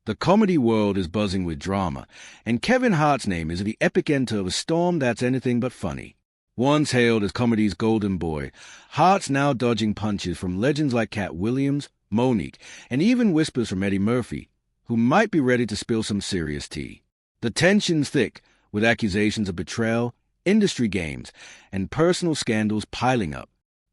The comedy world is buzzing with drama, and Kevin Hart's name is at the epicenter of a storm that's anything but funny. Once hailed as comedy's golden boy, Hart's now dodging punches from legends like Katt Williams, Monique, and even whispers from Eddie Murphy, who might be ready to spill some serious tea. The tension's thick, with accusations of betrayal, industry games, and personal scandals piling up.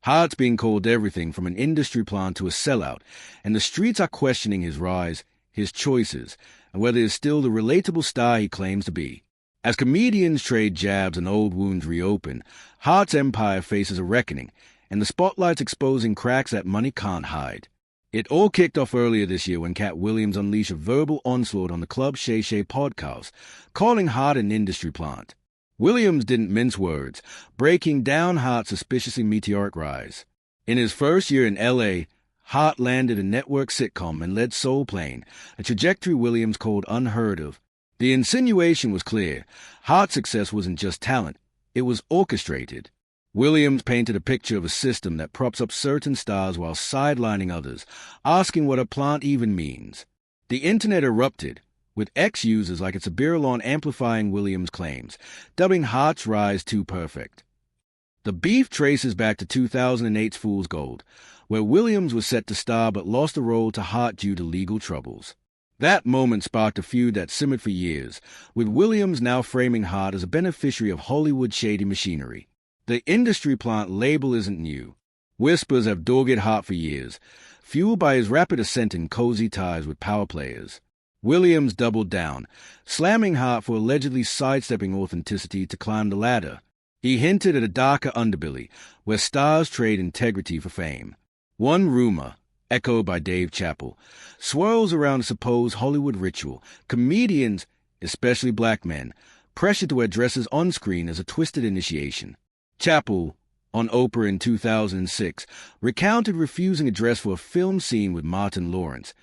Hart's being called everything from an industry plant to a sellout, and the streets are questioning his rise, his choices, and whether he's still the relatable star he claims to be. As comedians trade jabs and old wounds reopen, Hart's empire faces a reckoning, and the spotlight's exposing cracks that money can't hide. It all kicked off earlier this year when Katt Williams unleashed a verbal onslaught on the Club Shay Shay podcast, calling Hart an industry plant. Williams didn't mince words, breaking down Hart's suspiciously meteoric rise. In his first year in L.A., Hart landed a network sitcom and led Soul Plane, a trajectory Williams called unheard of. The insinuation was clear. Hart's success wasn't just talent, it was orchestrated. Williams painted a picture of a system that props up certain stars while sidelining others, asking what a plant even means. The internet erupted, with ex-users like its Birlon amplifying Williams' claims, dubbing Hart's rise too perfect. The beef traces back to 2008's Fool's Gold, where Williams was set to star but lost the role to Hart due to legal troubles. That moment sparked a feud that simmered for years, with Williams now framing Hart as a beneficiary of Hollywood's shady machinery. The industry plant label isn't new. Whispers have dogged Hart for years, fueled by his rapid ascent in cozy ties with power players. Williams doubled down, slamming Hart for allegedly sidestepping authenticity to climb the ladder. He hinted at a darker underbelly, where stars trade integrity for fame. One rumor, echoed by Dave Chappelle, swirls around a supposed Hollywood ritual. Comedians, especially black men, pressured to wear dresses on screen as a twisted initiation. Chappelle, on Oprah in 2006, recounted refusing a dress for a film scene with Martin Lawrence,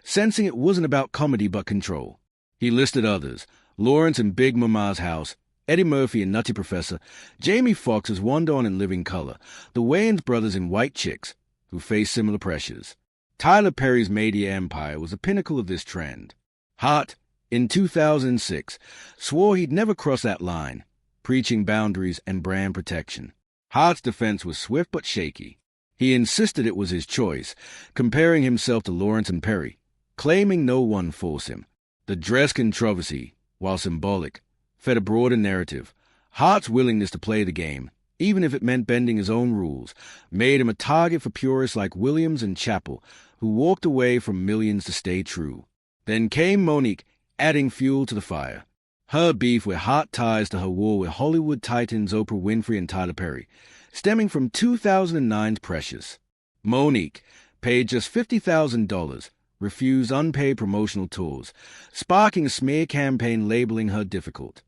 sensing it wasn't about comedy but control. He listed others, Lawrence in Big Mama's House, Eddie Murphy in Nutty Professor, Jamie Foxx as Wondon in Living Color, the Wayans brothers in White Chicks, who faced similar pressures. Tyler Perry's media empire was the pinnacle of this trend. Hart, in 2006, swore he'd never cross that line, preaching boundaries and brand protection. Hart's defense was swift but shaky. He insisted it was his choice, comparing himself to Lawrence and Perry, claiming no one forced him. The dress controversy, while symbolic, fed a broader narrative. Hart's willingness to play the game, even if it meant bending his own rules, made him a target for purists like Williams and Chappelle, who walked away from millions to stay true. Then came Monique, adding fuel to the fire. Her beef with Hart ties to her war with Hollywood titans Oprah Winfrey and Tyler Perry, stemming from 2009's Precious. Monique, paid just $50,000, refused unpaid promotional tours, sparking a smear campaign labeling her difficult.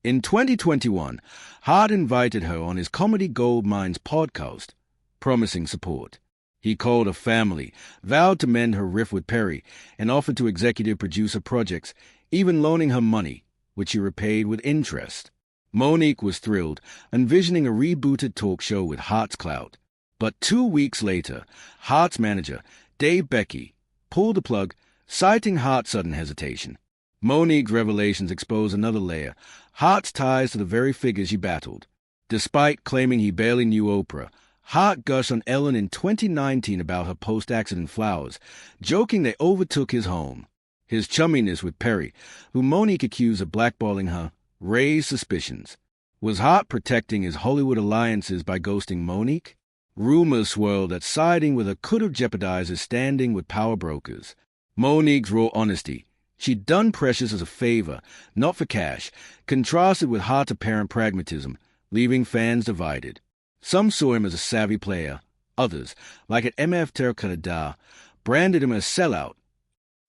In 2021, Hart invited her on his Comedy Gold Mines podcast, promising support. He called her family, vowed to mend her rift with Perry, and offered to executive producer projects, even loaning her money, which she repaid with interest. Monique was thrilled, envisioning a rebooted talk show with Hart's clout. But 2 weeks later, Hart's manager, Dave Becky, pulled the plug, citing Hart's sudden hesitation. Monique's revelations expose another layer, Hart's ties to the very figures he battled. Despite claiming he barely knew Oprah, Hart gushed on Ellen in 2019 about her post-accident flowers, joking they overtook his home. His chumminess with Perry, who Monique accused of blackballing her, raised suspicions. Was Hart protecting his Hollywood alliances by ghosting Monique? Rumors swirled that siding with her could have jeopardized his standing with power brokers. Monique's raw honesty, she'd done Precious as a favor, not for cash, contrasted with Hart's apparent pragmatism, leaving fans divided. Some saw him as a savvy player. Others, like at MF Terracotta, branded him as sellout.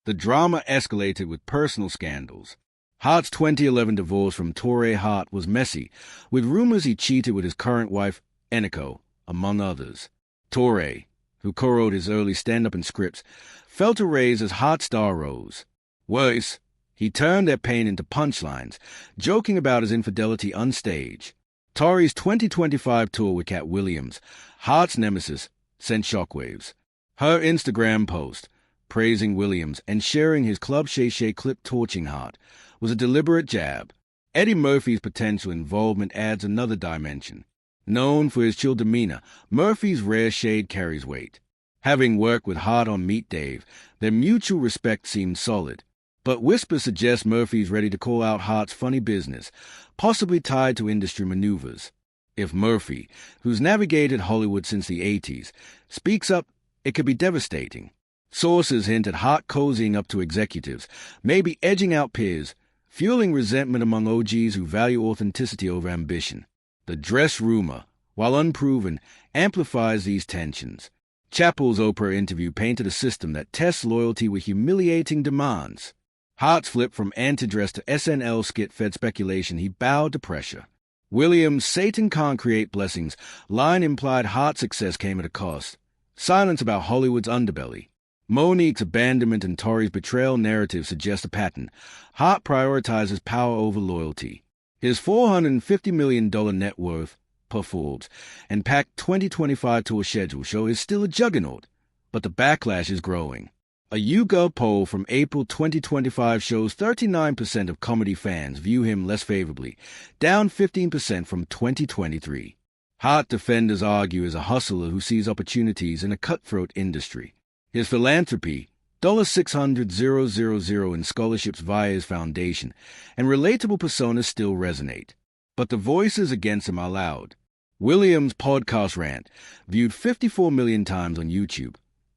The drama escalated with personal scandals. Hart's 2011 divorce from Torrey Hart was messy, with rumors he cheated with his current wife, Eniko, among others. Torrey, who co-wrote his early stand-up and scripts, felt a raise as Hart's star rose. Worse, he turned their pain into punchlines, joking about his infidelity on stage. Tori's 2025 tour with Katt Williams, Hart's nemesis, sent shockwaves. Her Instagram post, praising Williams and sharing his Club Shay Shay clip torching Hart, was a deliberate jab. Eddie Murphy's potential involvement adds another dimension. Known for his chill demeanor, Murphy's rare shade carries weight. Having worked with Hart on Meet Dave, their mutual respect seems solid. But whispers suggest Murphy's ready to call out Hart's funny business, possibly tied to industry maneuvers. If Murphy, who's navigated Hollywood since the 80s, speaks up, it could be devastating. Sources hint at Hart cozying up to executives, maybe edging out peers, fueling resentment among OGs who value authenticity over ambition. The dress rumor, while unproven, amplifies these tensions. Chappell's Oprah interview painted a system that tests loyalty with humiliating demands. Hart's flip from anti-dress to SNL skit fed speculation he bowed to pressure. Williams' "Satan can't create blessings" line implied Hart's success came at a cost. Silence about Hollywood's underbelly. Monique's abandonment and Tori's betrayal narrative suggest a pattern. Hart prioritizes power over loyalty. His $450 million net worth, per Forbes, and packed 2025 tour schedule show is still a juggernaut, but the backlash is growing. A YouGov poll from April 2025 shows 39% of comedy fans view him less favorably, down 15% from 2023. Hart defenders argue is a hustler who sees opportunities in a cutthroat industry. His philanthropy, $600,000 in scholarships via his foundation, and relatable personas still resonate. But the voices against him are loud. Williams' podcast rant, viewed 54 million times on YouTube,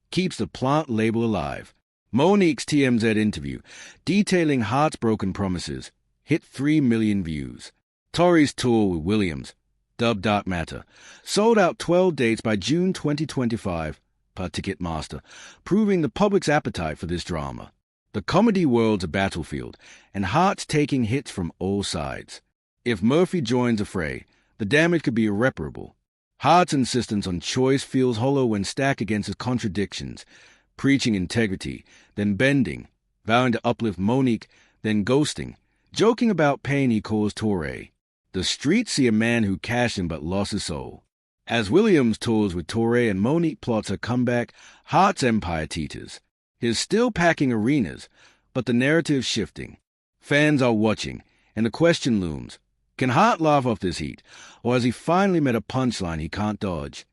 keeps the plant label alive. Monique's TMZ interview, detailing Hart's broken promises, hit 3 million views. Tori's tour with Williams, dubbed Dark Matter, sold out 12 dates by June 2025 per Ticketmaster, proving the public's appetite for this drama. The comedy world's a battlefield, and Hart's taking hits from all sides. If Murphy joins the fray, the damage could be irreparable. Hart's insistence on choice feels hollow when stacked against his contradictions, preaching integrity, then bending, vowing to uplift Monique, then ghosting, joking about pain he caused Torre. The streets see a man who cashed in but lost his soul. As Williams tours with Torre and Monique plots her comeback, Hart's empire teeters. He's still packing arenas, but the narrative's shifting. Fans are watching, and the question looms, can Hart laugh off this heat, or has he finally met a punchline he can't dodge?